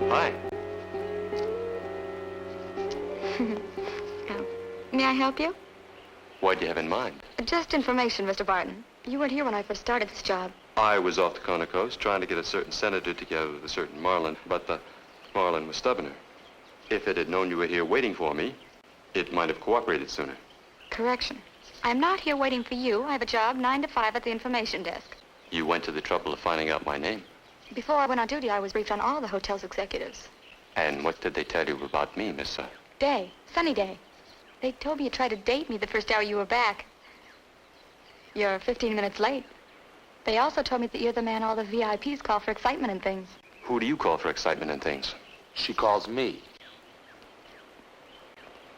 Hi. Oh. May I help you? What do you have in mind? Just information, Mr. Barton. You weren't here when I first started this job. I was off the Kona coast trying to get a certain senator together with a certain Marlin, but the Marlin was stubborner. If it had known you were here waiting for me, it might have cooperated sooner. Correction. I'm not here waiting for you. I have a job 9 to 5 at the information desk. You went to the trouble of finding out my name. Before I went on duty, I was briefed on all the hotel's executives. And what did they tell you about me, Miss Day. Sunny Day. They told me you tried to date me the first hour you were back. You're 15 minutes late. They also told me that you're the man all the VIPs call for excitement and things. Who do you call for excitement and things? She calls me.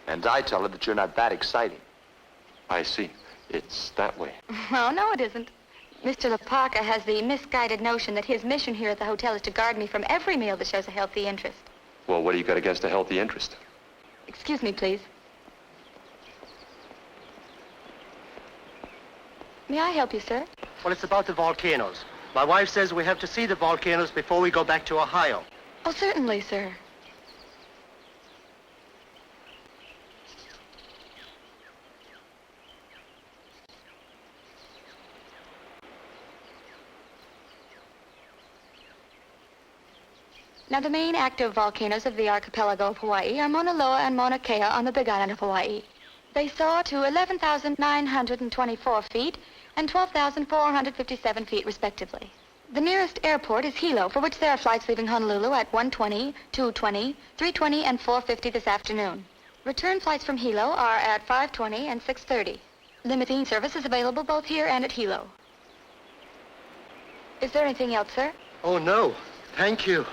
And I tell her that you're not that exciting. I see. It's that way. Oh, no, it isn't. Mr. Lapaka has the misguided notion that his mission here at the hotel is to guard me from every meal that shows a healthy interest. Well, what do you got against a healthy interest? Excuse me, please. May I help you, sir? Well, it's about the volcanoes. My wife says we have to see the volcanoes before we go back to Ohio. Oh, certainly, sir. Now, the main active volcanoes of the archipelago of Hawaii are Mauna Loa and Mauna Kea on the Big Island of Hawaii. They soar to 11,924 feet and 12,457 feet, respectively. The nearest airport is Hilo, for which there are flights leaving Honolulu at 1:20, 2:20, 3:20, and 4:50 this afternoon. Return flights from Hilo are at 5:20 and 6:30. Limousine service is available both here and at Hilo. Is there anything else, sir? Oh, no. Thank you.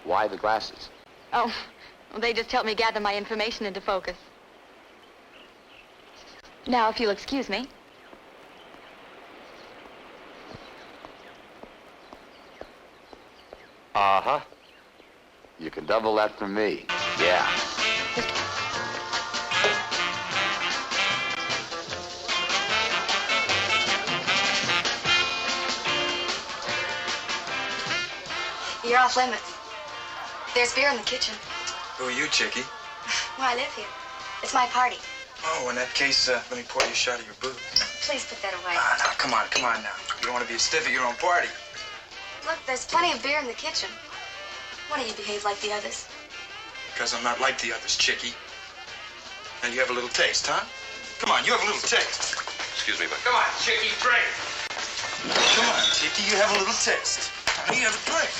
Why the glasses? Oh, well, they just help me gather my information into focus. Now, if you'll excuse me. Uh-huh. You can double that from me. Yeah. You're off limits. There's beer in the kitchen. Who are you, Chickie? Well, I live here. It's my party. Oh, in that case, let me pour you a shot of your booze. Please put that away. Now, come on now. You don't want to be a stiff at your own party. Look, there's plenty of beer in the kitchen. Why don't you behave like the others? Because I'm not like the others, Chickie. And you have a little taste, huh? Come on, you have a little taste. Excuse me, but... Come on, Chickie, drink. Come on, Chickie, you have a little taste. Now, you have a drink.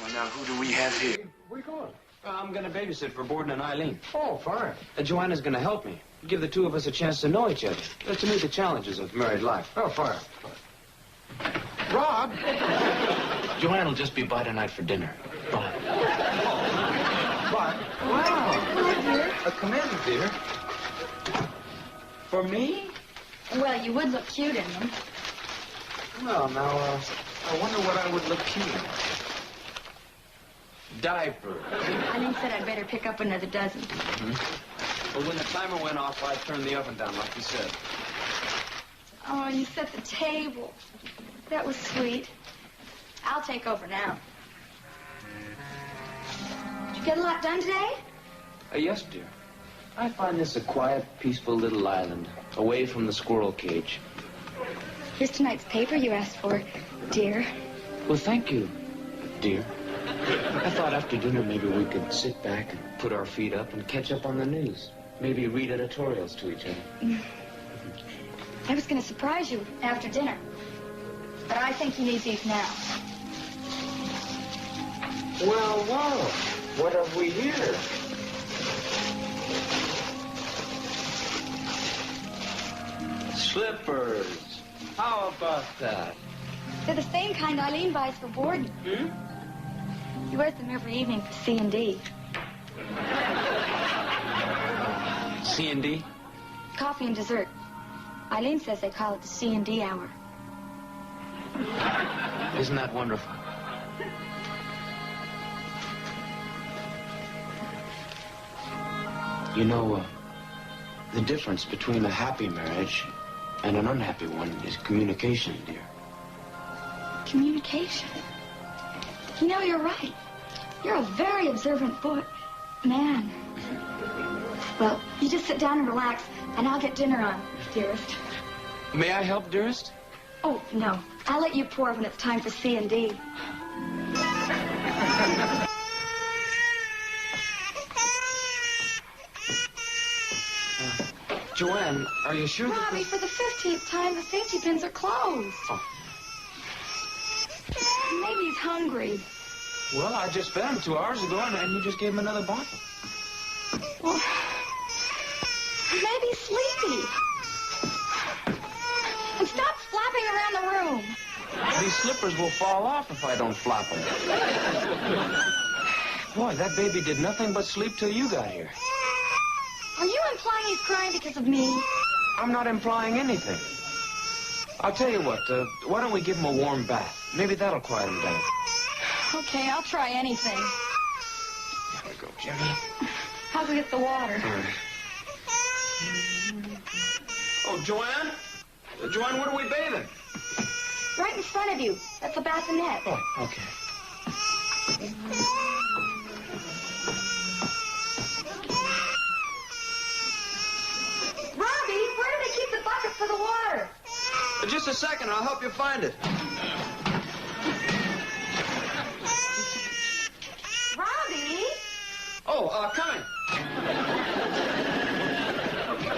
Well, now, who do we have here? Where you going? I'm going to babysit for Borden and Eileen. Oh, fine. Joanna's going to help me. Give the two of us a chance to know each other. To meet the challenges of married life. Oh, fine. Rob! Joanna will just be by tonight for dinner. Bye. Bye. Wow. Come in, dear. For me? Well, you would look cute in them. Well, now, I wonder what I would look cute in. Diaper. Eileen said I'd better pick up another dozen. Mm-hmm. Well, when the timer went off, I turned the oven down like you said. Oh, you set the table. That was sweet. I'll take over now. Did you get a lot done today? Yes, dear. I find this a quiet, peaceful little island, away from the squirrel cage. Here's tonight's paper you asked for, dear. Well, thank you, dear. I thought after dinner maybe we could sit back and put our feet up and catch up on the news. Maybe read editorials to each other. I was going to surprise you after dinner. But I think you need these now. Well, wow. What have we here? Slippers. How about that? They're the same kind Eileen buys for Borden. He wears them every evening for C&D. C&D? Coffee and dessert. Eileen says they call it the C&D hour. Isn't that wonderful? You know, the difference between a happy marriage and an unhappy one is communication, dear. Communication. You know, you're right. You're a very observant man. Well, you just sit down and relax, and I'll get dinner on, dearest. May I help, dearest? Oh, no. I'll let you pour when it's time for C&D. Joanne, are you sure that Robbie, for the 15th time, the safety pins are closed. Oh. Maybe he's hungry. Well, I just fed him 2 hours ago, and you just gave him another bottle. Well, maybe he's sleepy. And stop flapping around the room. These slippers will fall off if I don't flop them. Boy, that baby did nothing but sleep till you got here. Are you implying he's crying because of me? I'm not implying anything. I'll tell you what, why don't we give him a warm bath? Maybe that'll quiet him down. Okay, I'll try anything. There we go, Jimmy. How'll we get the water? All right. Oh, Joanne? Joanne, what are we bathing? Right in front of you. That's the bassinet. Oh, okay. Robbie, where do they keep the bucket for the water? Just a second, I'll help you find it. Robbie? Oh, coming.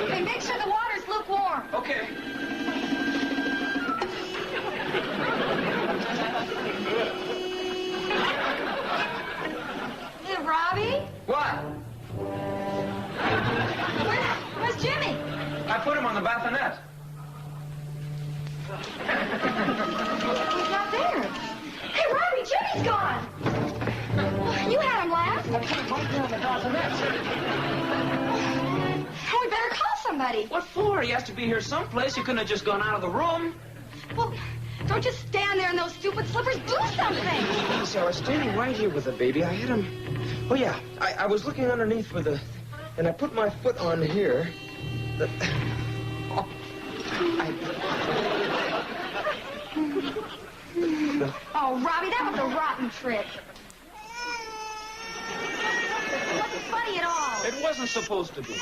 Hey, make sure the water's lukewarm. Okay. Hey, Robbie? What? Where's Jimmy? I put him on the bassinet. He's not there. Hey, Robbie, Jimmy's gone. You had him last. Right there on the bassinet. We better call somebody. What for? He has to be here someplace. You couldn't have just gone out of the room. Well, don't just stand there in those stupid slippers. Do something. So I was standing right here with the baby. I hit him. Oh, yeah. I was looking underneath with the... And I put my foot on here. Oh, Robbie, that was a rotten trick. It wasn't funny at all. It wasn't supposed to be.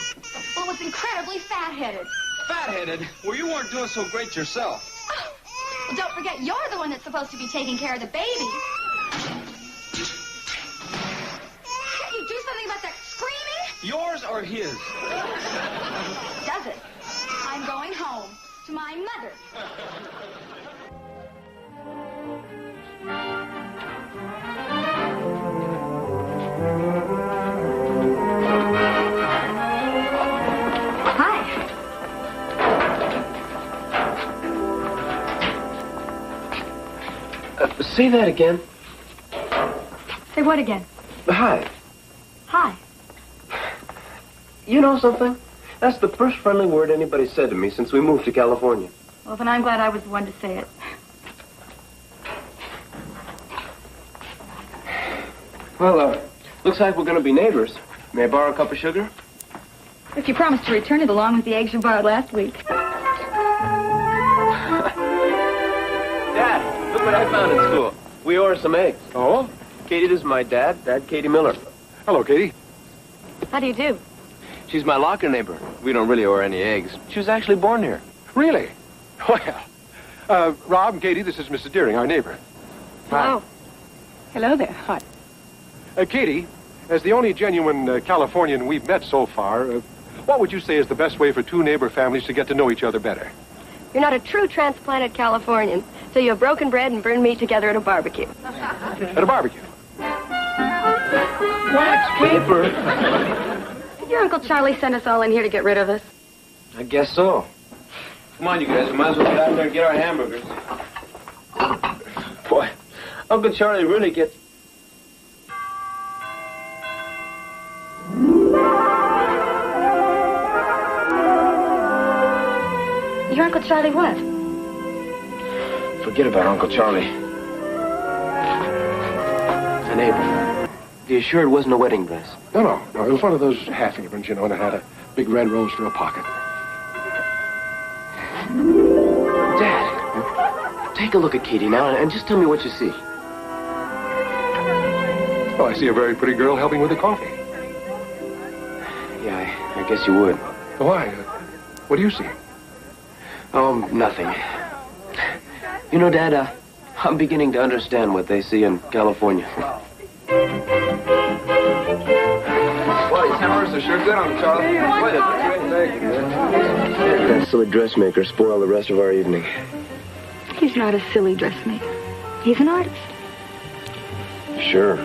Well, it was incredibly fat-headed. Fat-headed? Well, you weren't doing so great yourself. Well, don't forget, you're the one that's supposed to be taking care of the baby. Can't you do something about that screaming? Yours or his? Does it? I'm going home to my mother. Hi. Say that again. Say what again? Hi. Hi. You know something? That's the first friendly word anybody said to me since we moved to California. Well, then I'm glad I was the one to say it. Well, looks like we're going to be neighbors. May I borrow a cup of sugar? If you promise to return it along with the eggs you borrowed last week. Dad, look what I found at school. We owe her some eggs. Oh? Katie, this is my dad. Dad, Katie Miller. Hello, Katie. How do you do? She's my locker neighbor. We don't really owe her any eggs. She was actually born here. Really? Well, Rob and Katie, this is Mrs. Deering, our neighbor. Hello. Hello there. Hi. Katie, as the only genuine Californian we've met so far, what would you say is the best way for two neighbor families to get to know each other better? You're not a true transplanted Californian, so you have broken bread and burned meat together at a barbecue. At a barbecue? Wax paper? Your Uncle Charlie sent us all in here to get rid of us. I guess so. Come on, you guys. We might as well get out there and get our hamburgers. Boy, Uncle Charlie really gets... Your Uncle Charlie what? Forget about Uncle Charlie. A neighbor. Be assured it wasn't a wedding dress. No. It was one of those half aprons, and it had a big red rose for a pocket. Dad, take a look at Katie now and just tell me what you see. Oh, I see a very pretty girl helping with the coffee. Yeah, I guess you would. Why? What do you see? Oh, nothing. You know, Dad, I'm beginning to understand what they see in California. Well, these hammers are sure good on them, Charlie. That silly dressmaker spoiled the rest of our evening. He's not a silly dressmaker. He's an artist. Sure.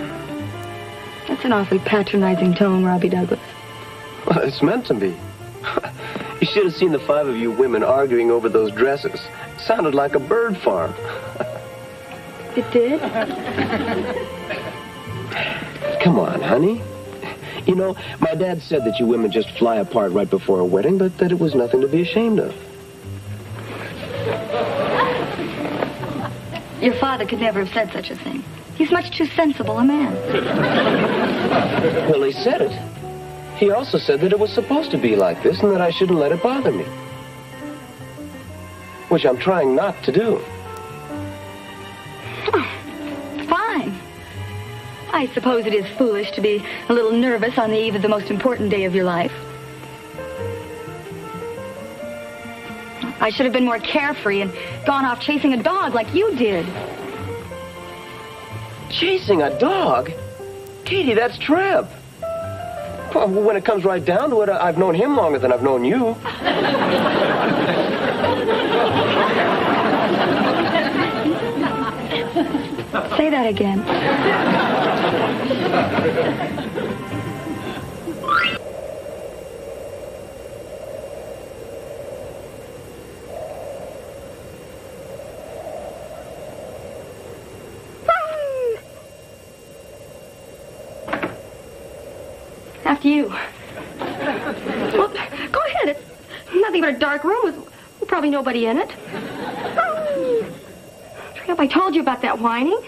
That's an awfully patronizing tone, Robbie Douglas. Well, it's meant to be. You should have seen the 5 of you women arguing over those dresses. It sounded like a bird farm. It did? Come on, honey. You know, my dad said that you women just fly apart right before a wedding, but that it was nothing to be ashamed of. Your father could never have said such a thing. He's much too sensible a man. Well, he said it. He also said that it was supposed to be like this and that I shouldn't let it bother me. Which I'm trying not to do. Oh, fine. I suppose it is foolish to be a little nervous on the eve of the most important day of your life. I should have been more carefree and gone off chasing a dog like you did. Chasing a dog? Katie, that's Trev. Well, when it comes right down to it, I've known him longer than I've known you. Say that again. After you. Well, go ahead. It's nothing but a dark room with probably nobody in it. Tramp, I told you about that whining.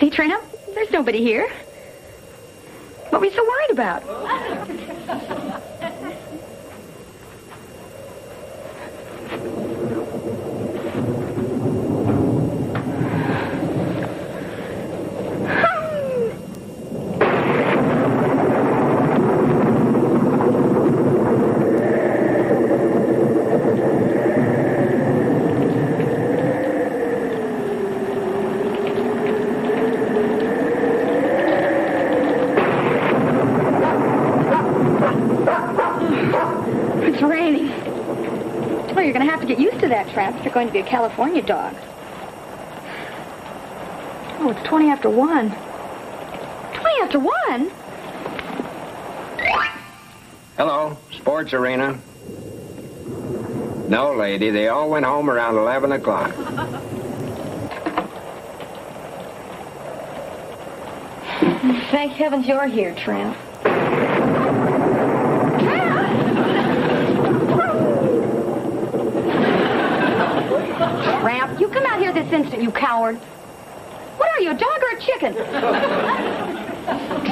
See, Tramp, there's nobody here. What were you so worried about? It's raining. Well, you're going to have to get used to that, Tramp, if you're going to be a California dog. Oh, it's 20 after 1. 20 after 1? Hello, sports arena. No, lady, they all went home around 11 o'clock. Thank heavens you're here, Tramp. Tramp, you come out here this instant, you coward. What are you, a dog or a chicken?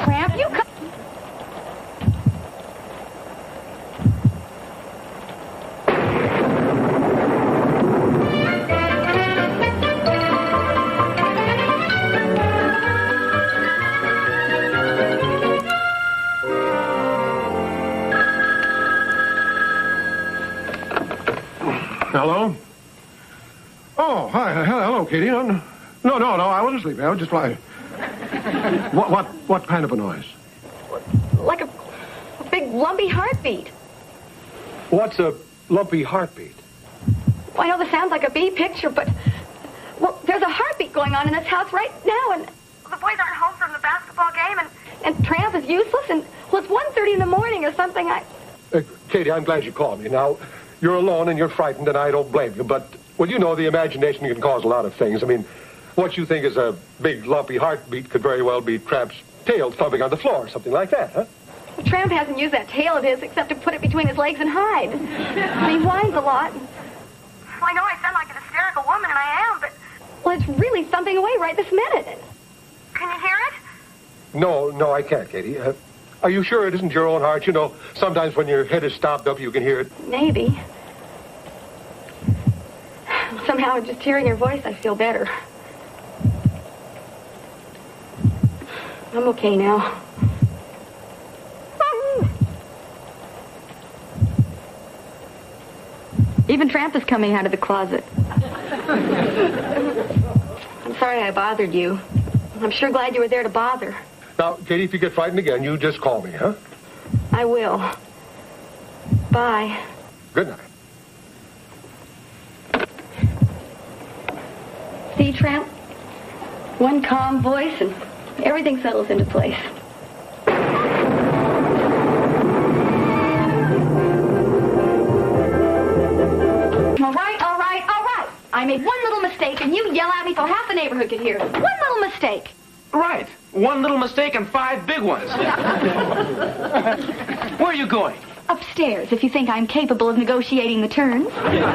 Tramp, you come... Hello? Oh, hi. Hello, Katie. No, I wasn't sleeping. I was just flying. What kind of a noise? Like a big lumpy heartbeat. What's a lumpy heartbeat? Well, I know this sounds like a bee picture, but... Well, there's a heartbeat going on in this house right now, and the boys aren't home from the basketball game, and Tramp is useless, and... Well, it's 1:30 in the morning or something. Katie, I'm glad you called me. Now, you're alone and you're frightened, and I don't blame you, but... Well, you know, the imagination can cause a lot of things. I mean, what you think is a big, lumpy heartbeat could very well be Tramp's tail thumping on the floor, something like that, huh? Tramp hasn't used that tail of his except to put it between his legs and hide. He whines a lot. Well, I know I sound like an hysterical woman, and I am, but... Well, it's really thumping away right this minute. Can you hear it? No, I can't, Katie. Are you sure it isn't your own heart? You know, sometimes when your head is stopped up, you can hear it. Maybe. Somehow, just hearing your voice, I feel better. I'm okay now. Even Tramp is coming out of the closet. I'm sorry I bothered you. I'm sure glad you were there to bother. Now, Katie, if you get frightened again, you just call me, huh? I will. Bye. Good night. See, Tramp? One calm voice and everything settles into place. All right. I made one little mistake, and you yell at me so half the neighborhood could hear it. One little mistake. Right. One little mistake and 5 big ones. Where are you going? Upstairs, if you think I'm capable of negotiating the terms. After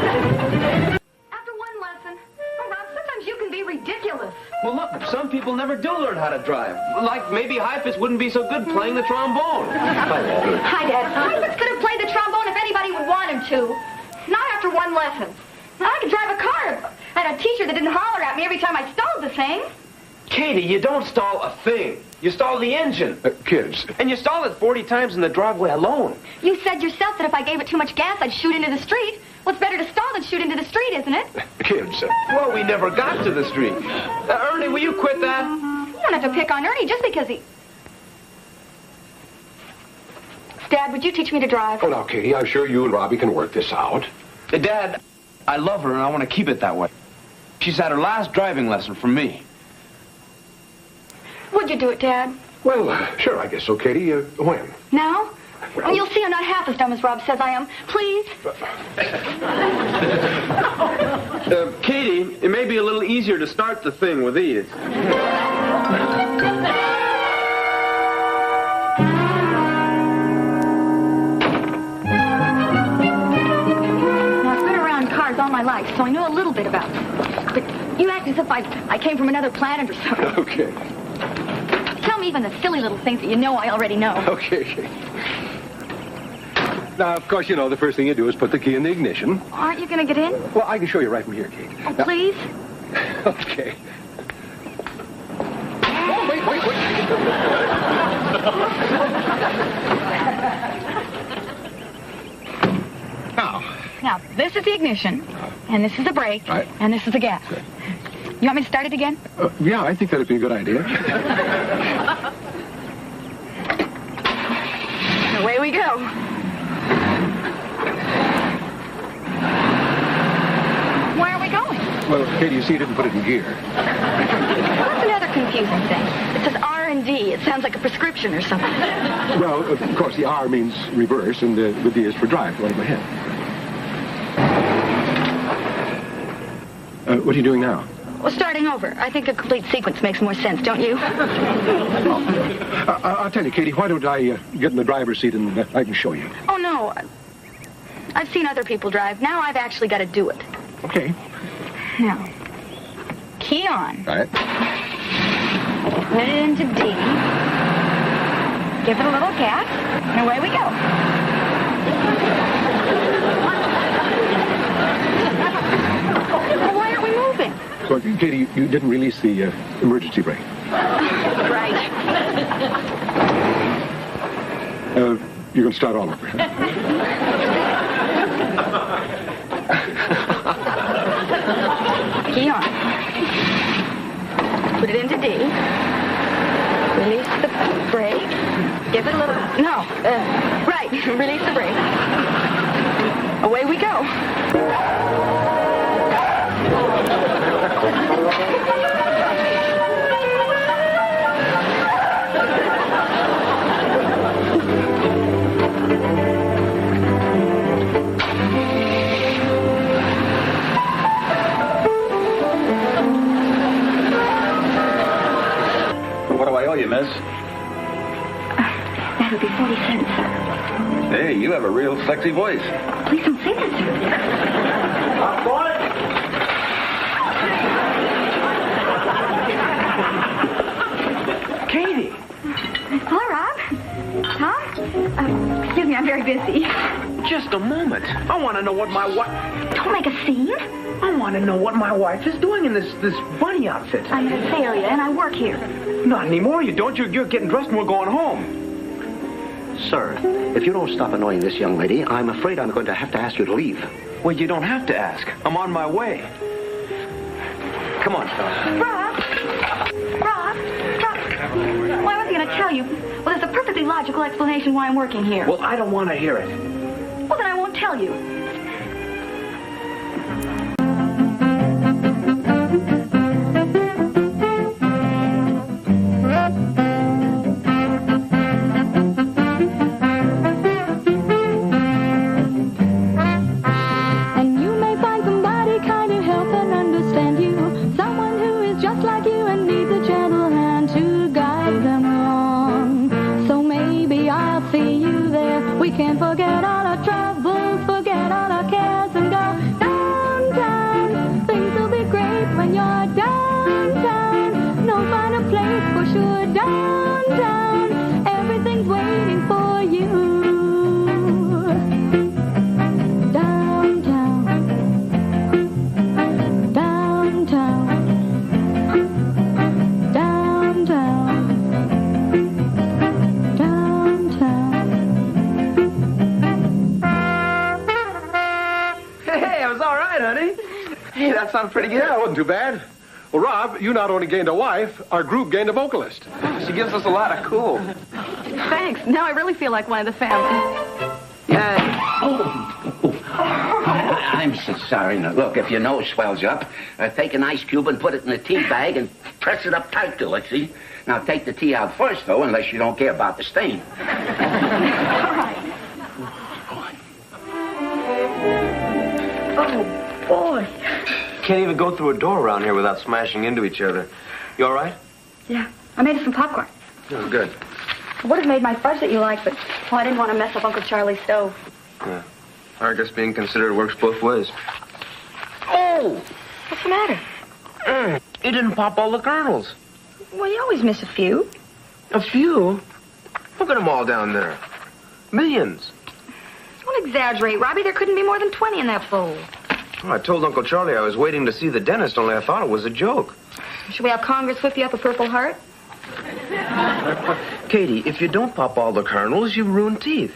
one lesson. Oh, Rob, sometimes you can be ridiculous. Well, look, some people never do learn how to drive. Like maybe Hyphus wouldn't be so good playing the trombone. Hi, Dad. Hyphus could have played the trombone if anybody would want him to. Not after one lesson. I could drive a car. I had a teacher that didn't holler at me every time I stalled the thing. Katie, you don't stall a thing. You stall the engine. Kids. And you stall it 40 times in the driveway alone. You said yourself that if I gave it too much gas, I'd shoot into the street. Well, it's better to stall than shoot into the street, isn't it? Kids. Well, we never got to the street. Ernie, will you quit that? You don't have to pick on Ernie just because he... Dad, would you teach me to drive? Oh, now, Katie, I'm sure you and Robbie can work this out. Dad, I love her and I want to keep it that way. She's had her last driving lesson from me. Would you do it, Dad? Well, sure, I guess so, Katie. When? Now? Well, You'll see I'm not half as dumb as Rob says I am. Please? Katie, it may be a little easier to start the thing with these. All my life, so I know a little bit about them. But you act as if I came from another planet or something. Okay. Tell me even the silly little things that you know I already know. Okay. Now, of course, you know, the first thing you do is put the key in the ignition. Aren't you going to get in? Well, I can show you right from here, Kate. Oh, please? Okay. Oh, wait. Now, this is the ignition, and this is the brake, right, and this is the gas. Good. You want me to start it again? Yeah, I think that'd be a good idea. Away we go. Where are we going? Well, Katie, you see, you didn't put it in gear. That's another confusing thing. It says R&D. It sounds like a prescription or something. Well, of course, the R means reverse, and the D is for drive. Right in my head. What are you doing now? Well, starting over. I think a complete sequence makes more sense, don't you? I'll tell you, Katie, why don't I get in the driver's seat and I can show you? Oh, no. I've seen other people drive. Now I've actually got to do it. Okay. Now, key on. All right. Put it into D. Give it a little gas, and away we go. Why aren't we moving? Well, Katie, you didn't release the emergency brake. Right. You're going to start all over. Key on. Put it into D. Release the brake. Give it a little... No. Right. Release the brake. Away we go. miss? That would be 40 cents, sir. Hey, you have a real sexy voice. Please don't say that, sir. Katie! Hello, Rob. Tom? Excuse me, I'm very busy. Just a moment. I want to know what my wife... Don't make a scene. I want to know what my wife is doing in this bunny outfit. I'm an Azalea, and I work here. Not anymore. You don't. You're getting dressed and we're going home. Sir, if you don't stop annoying this young lady, I'm afraid I'm going to have to ask you to leave. Well, you don't have to ask. I'm on my way. Come on, Phil. Rob! Well, I was going to tell you. Well, there's a perfectly logical explanation why I'm working here. Well, I don't want to hear it. Well, then I won't tell you. That sounded pretty good. Yeah, it wasn't too bad. Well, Rob, you not only gained a wife, our group gained a vocalist. She gives us a lot of cool. Thanks. Now I really feel like one of the family. I'm so sorry. Now, look, if your nose swells up, take an ice cube and put it in a tea bag and press it up tight to it, see? Now, take the tea out first, though, unless you don't care about the stain. All right. Oh, boy. Can't even go through a door around here without smashing into each other. You all right? Yeah, I made us some popcorn. Oh, good. I would have made my fudge that you like, but I didn't want to mess up Uncle Charlie's stove. Yeah. I guess being considerate works both ways. Oh! What's the matter? You didn't pop all the kernels. Well, you always miss a few. A few? Look at them all down there. Millions. Don't exaggerate, Robbie. There couldn't be more than 20 in that bowl. Oh, I told Uncle Charlie I was waiting to see the dentist, only I thought it was a joke. Should we have Congress whip you up a Purple Heart? Katie, if you don't pop all the kernels, you ruin teeth.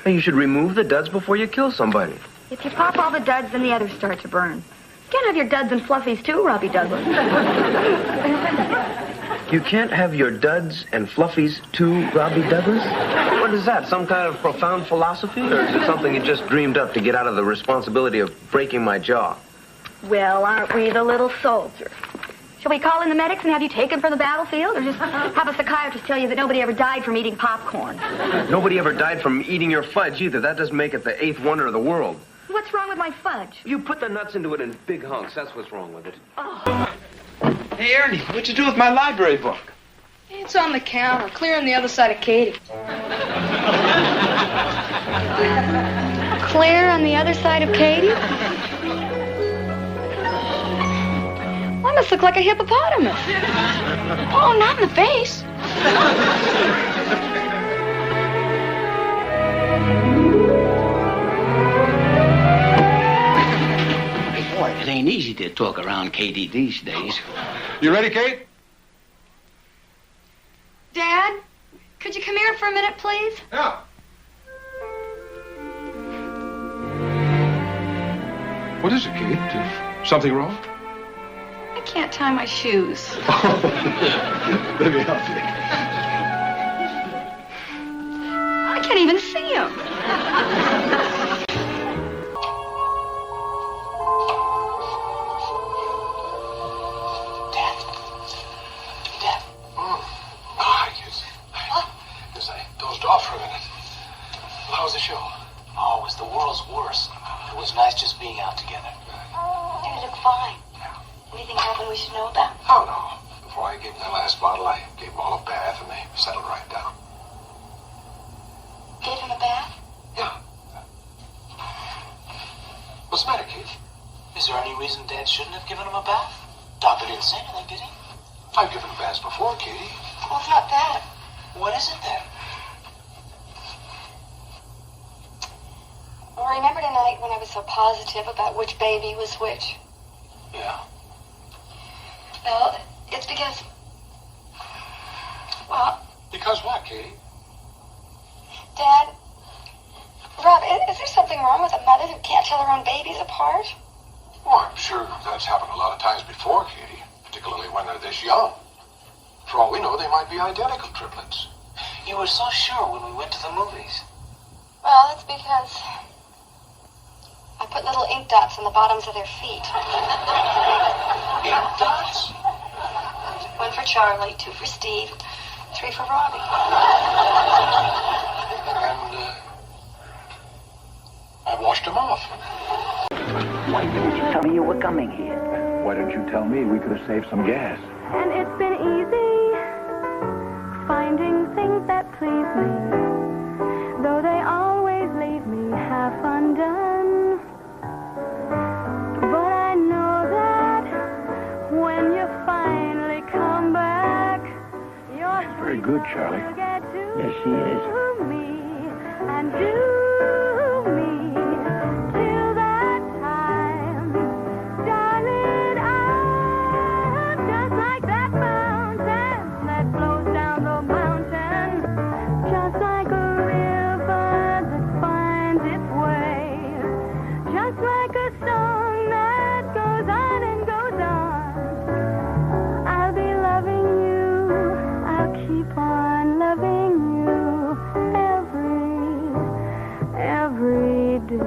And you should remove the duds before you kill somebody. If you pop all the duds, then the others start to burn. You can't have your duds and fluffies, too, Robbie Douglas. You can't have your duds and fluffies too, Robbie Douglas? What is that, some kind of profound philosophy? Or is it something you just dreamed up to get out of the responsibility of breaking my jaw? Well, aren't we the little soldier? Shall we call in the medics and have you taken from the battlefield? Or just have a psychiatrist tell you that nobody ever died from eating popcorn? Nobody ever died from eating your fudge, either. That doesn't make it the eighth wonder of the world. What's wrong with my fudge? You put the nuts into it in big hunks. That's what's wrong with it. Oh. Hey, Ernie, what'd you do with my library book? It's on the counter, clear on the other side of Katie. Clear on the other side of Katie? I must look like a hippopotamus. Oh, not in the face. Boy, it ain't easy to talk around Katie these days. You ready, Kate? Dad, could you come here for a minute, please? Yeah. What is it, Kate? Something wrong? I can't tie my shoes. Let me help you. I can't even see them. Off for a minute. How was the show? Oh, it was the world's worst. It was nice just being out together. You look fine. Anything happen we should know about? Oh, no. Before I gave him that last bottle, I gave him all a bath, and they I've given baths before, Katie. Well, it's not that. What is it then? Well, remember tonight when I was so positive about which baby was which? Yeah. Well, it's because... Well... Because what, Katie? Dad... Rob, is there something wrong with a mother who can't tell her own babies apart? Well, I'm sure that's happened a lot of times before, Katie. Particularly when they're this young. For all we know, they might be identical triplets. You were so sure when we went to the movies. Well, it's because... I put little ink dots on the bottoms of their feet. Ink dots? 1 for Charlie, 2 for Steve, 3 for Robbie. And, I washed them off. Why didn't you tell me you were coming here? Why didn't you tell me? We could have saved some gas. And it's been easy finding things that please me, though they always leave me half undone. But I know that when you finally come back, you're very good, Charlie. Yes, she is. me and do me till that time, darling. I'm just like that fountain that flows down the mountain, just like a river that finds its way, just like a song that goes on and goes on. I'll be loving you, I'll keep on loving you every day.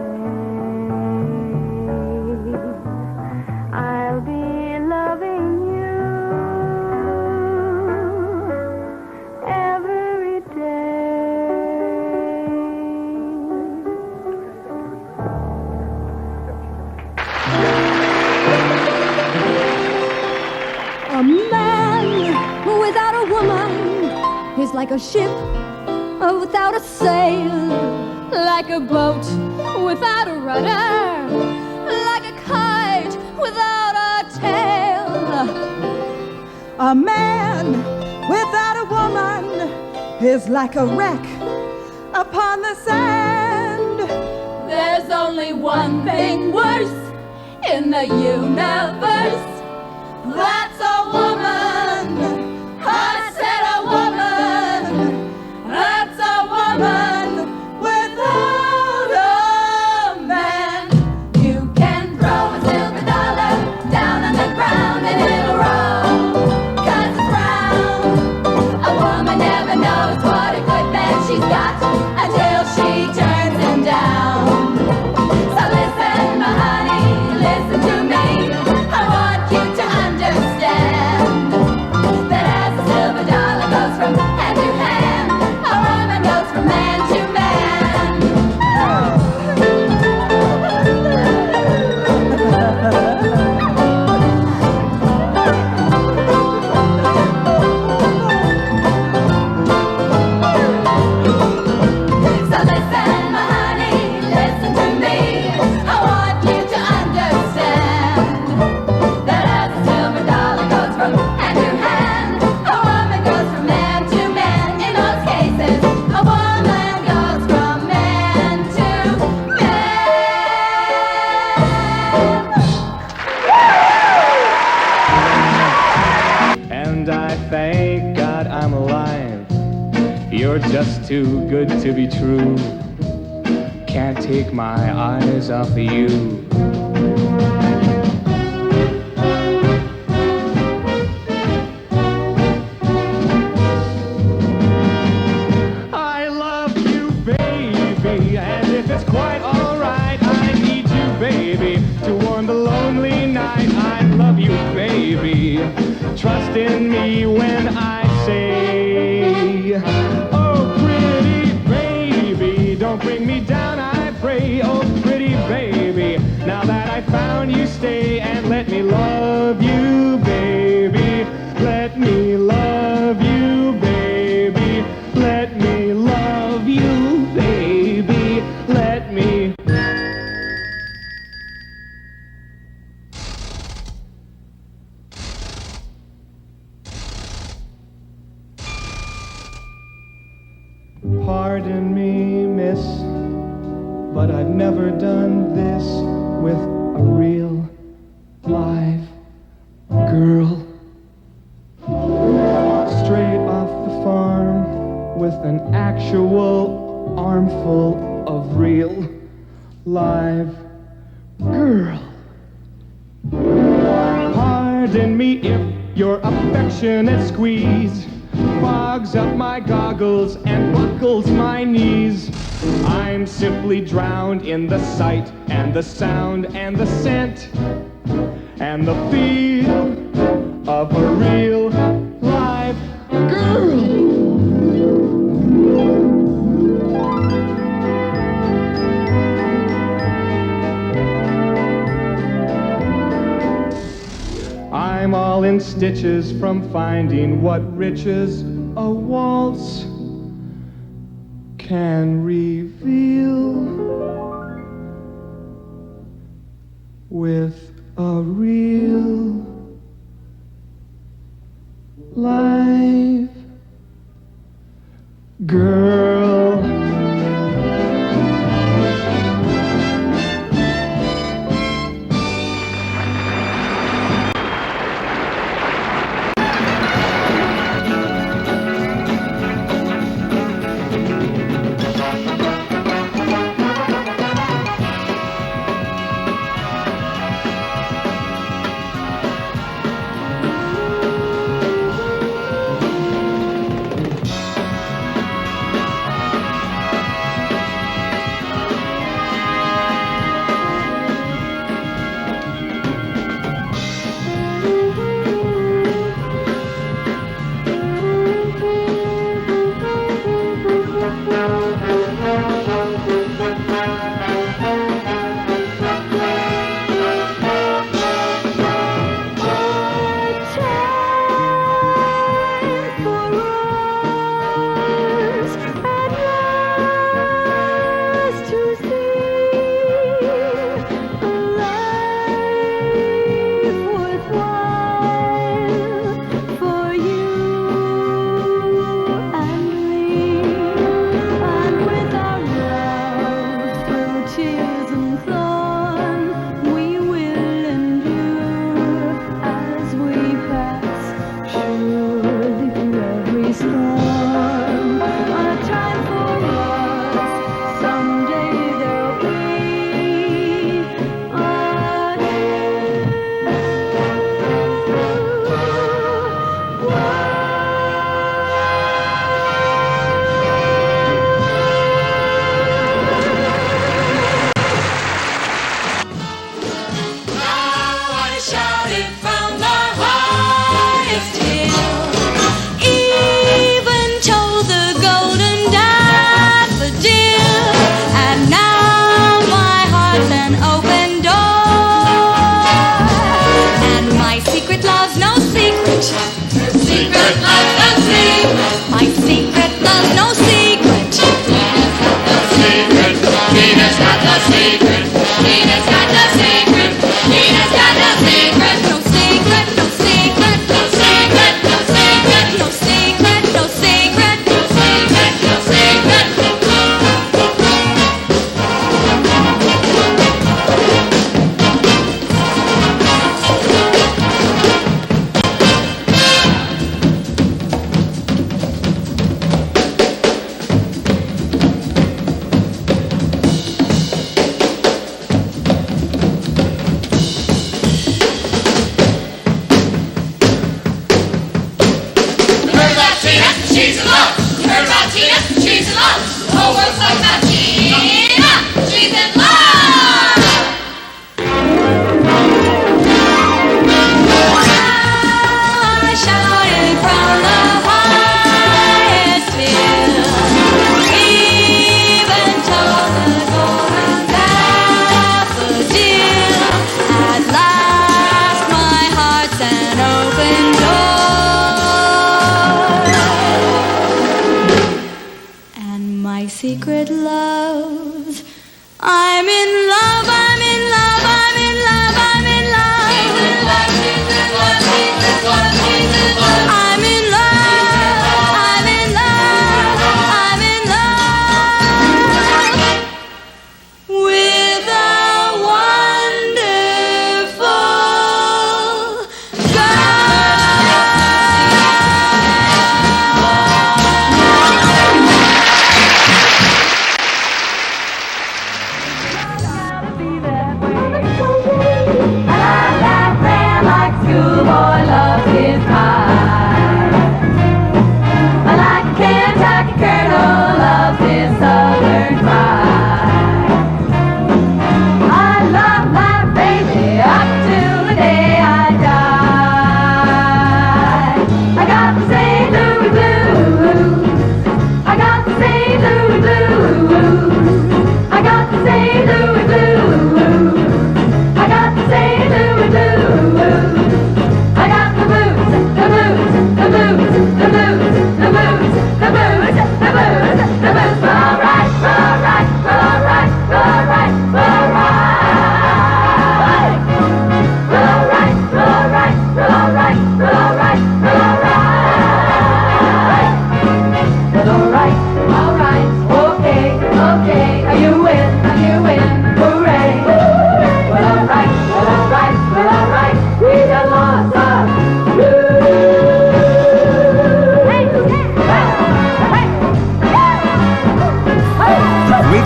I'll be loving you every A man without a woman is like a ship without a sail, like a boat without a rudder, like a kite without a tail. A man without a woman is like a wreck upon the sand. There's only one thing worse in the universe. That's a woman. I said a woman. That's a woman without a man. You can throw a silver dollar down on the ground and it'll roll, 'cause it's round. A woman never knows what a good man she's got until she turns him down. So listen, my honey, listen to me. I want you to understand that as the silver dollar goes from hand to hand, a woman goes from man to man. So listen, my honey, listen to me. I want you to understand that as the silver dollar goes from hand to hand, a woman goes from man to man. In most cases, a woman goes from man to And I thank God I'm alive. You're just too good to be true. Can't take my eyes off of you. I love you, baby, and if it's quite alright, I need you, baby, to warm the lonely night. I love you, baby. Trust in me when I say, oh, pretty baby, don't bring me down, I pray. Oh, pretty baby, now that I found you, stay and let me love you, baby. Let me love you, baby. Let me love you, baby. Let me. Pardon me, miss, but I've never done this with a real live girl. Straight off the farm with an actual armful of real live girl. Pardon me if your affectionate squeeze fogs up my goggles and buckles my knees. I'm simply drowned in the sight and the sound and the scent and the feel of a real live girl. I'm all in stitches from finding what riches a waltz can reveal with a real live girl. Secret loves. I'm in love, I'm in love, I'm in love, I'm in love. I'm in love, I'm in love, I'm in love.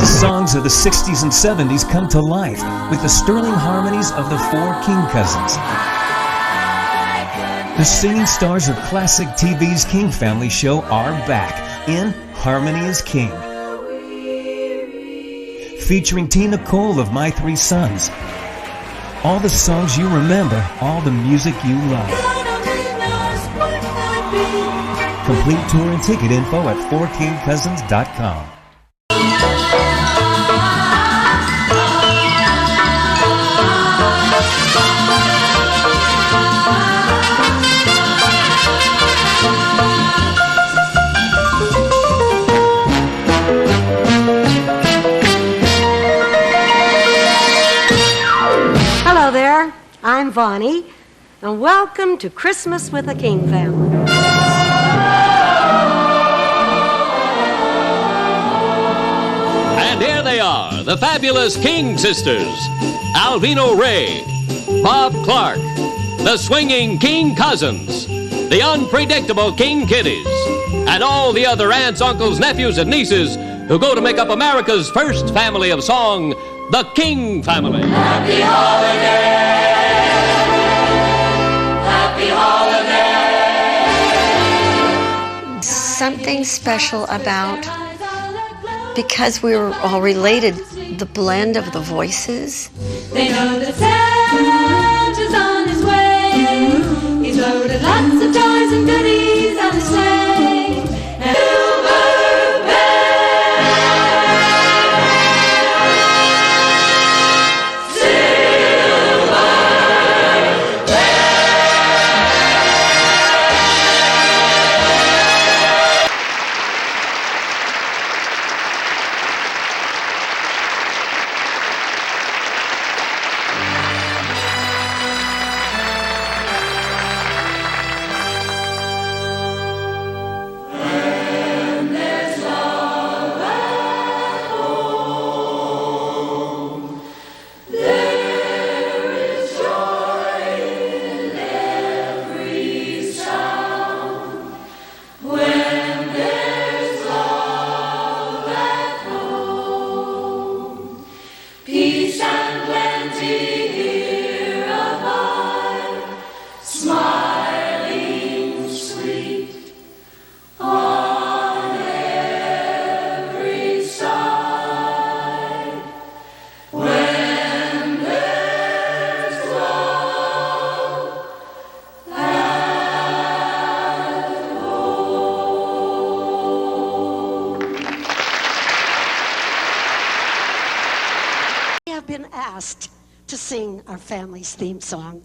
The songs of the 60s and 70s come to life with the sterling harmonies of the four King cousins. The singing stars of classic TV's King Family show are back in Harmony is King. Featuring Tina Cole of My Three Sons. All the songs you remember, all the music you love. Complete tour and ticket info at 4kingcousins.com. Hello there, I'm Vonnie, and welcome to Christmas with the King Family. And here they are, the fabulous King sisters, Alvino Ray, Bob Clark, the swinging King cousins, the unpredictable King kiddies, and all the other aunts, uncles, nephews, and nieces who go to make up America's first family of song, the King family. Happy holiday. Something special about, because we were all related, the blend of the voices. They know that Santa's on his way. He's loaded lots of toys and goodies on his sleigh. And We have been asked to sing our family's theme song.